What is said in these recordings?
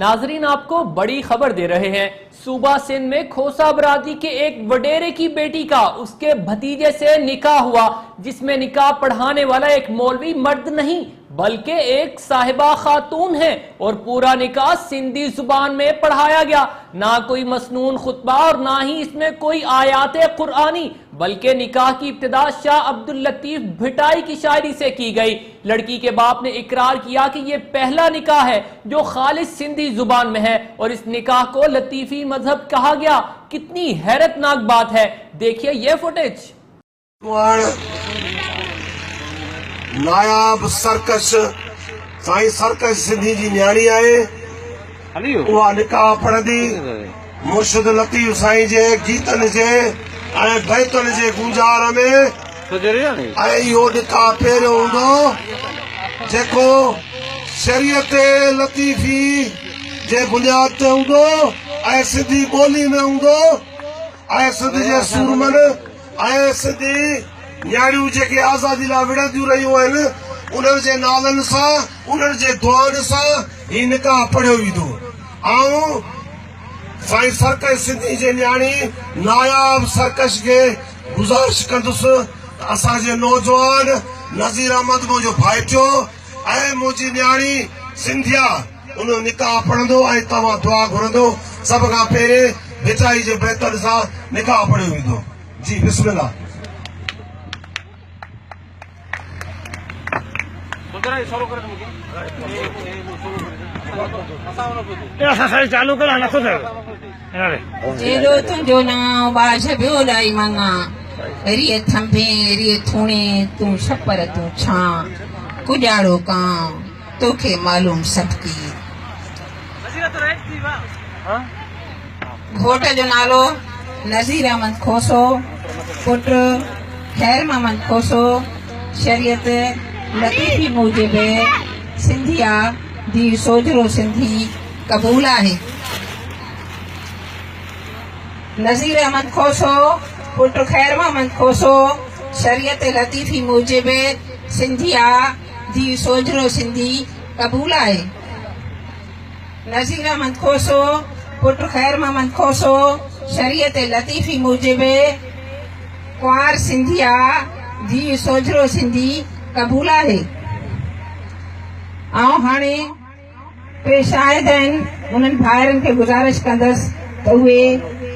ناظرین آپ کو بڑی خبر دے رہے ہیں۔ صوبہ سندھ میں کھوسا برادری کے ایک وڈیرے کی بیٹی کا اس کے بھتیجے سے نکاح ہوا، جس میں نکاح پڑھانے والا ایک مولوی مرد نہیں بلکہ ایک صاحبہ خاتون ہے، اور پورا نکاح سندھی زبان میں پڑھایا گیا۔ نہ کوئی مسنون خطبہ اور نہ ہی اس میں کوئی آیات قرآنی، بلکہ نکاح کی ابتدا شاہ عبداللطیف بھٹائی کی شاعری سے کی گئی۔ لڑکی کے باپ نے اقرار کیا کہ یہ پہلا نکاح ہے جو خالص سندھی زبان میں ہے، اور اس نکاح کو لطیفی مذہب کہا گیا۔ کتنی حیرت ناک بات ہے، دیکھیے یہ فوٹیج۔ نایاب سرکش سائیں سرکش سندھی جی نیاणी आहे، उहा निकाह पढ़ंदी मुर्शिद लतीफ़ साईं जे गीतनि जे ऐं बैतनि जे गुंजार में। ऐं इहो निकाह पहिरियों हूंदो जेको शरीयत लतीफ़ी जे बुनियाद ते हूंदो ऐं सिंधी ॿोली में हूंदो ऐं सिंध जे सूरमनि ऐं सिंधी न्याणियूं जेके आज़ादी लाइ विढ़ंदियूं रहियूं आहिनि उन्हनि जे नालनि सां उन्हनि जे दुआनि सां ही निकाह पढ़ियो वेंदो। ऐं साईं सरकश सिंधी जे न्याणी नायाब सरकश खे गुज़ारिश कंदुसि त असांजे नौजवान नज़ीर अहमद मुंहिंजो भाइटियो ऐं मुंहिंजी न्याणी सिंधिया उन निकाह पढ़ंदो ऐं तव्हां दुआ घुरंदो। सभ खां पहिरें भिटाई जे बैतनि सां निकाह पढ़ियो वेंदो। जी बिस्मिल्लाह। चालू करो नथो थिए। जेरो तुंहिंजो नाम बाज बियो लाई मङा, रिए थंभे रिए थूणे तूं छपर तूं छां, कुॼाड़ो कां तोखे मालूम सटकी। घोट जो नालो नज़ीर अहमद खोसो, पुट खैर मोहम्मद खोसो, शरीयत लतीफ़ी मूजिब सिंधिया दी सोजरो सिंधी कबूल आहे। नज़ीर अहमद खोसो पुट खैर मोहम्मद खोसो, शरीयत लतीफ़ी मूजिब सिंधिया दी सोजरो सिंधी कबूल आहे। नज़ीर अहमद खोसो पुट खैर मोहम्मद खोसो, शरीयत लतीफ़ी मूजिब कुंवार सिंधिया दी सोजरो सिंधी कबूल आहे। ऐं हाणे टे शाहिद आहिनि, उन्हनि भाइरनि खे गुज़ारिश कंदसि त उहे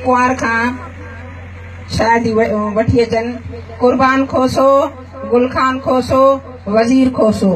कुंवार खां शादी वठी अचनि। कुर्बान खोसो, गुलखान खोसो, वज़ीर खोसो।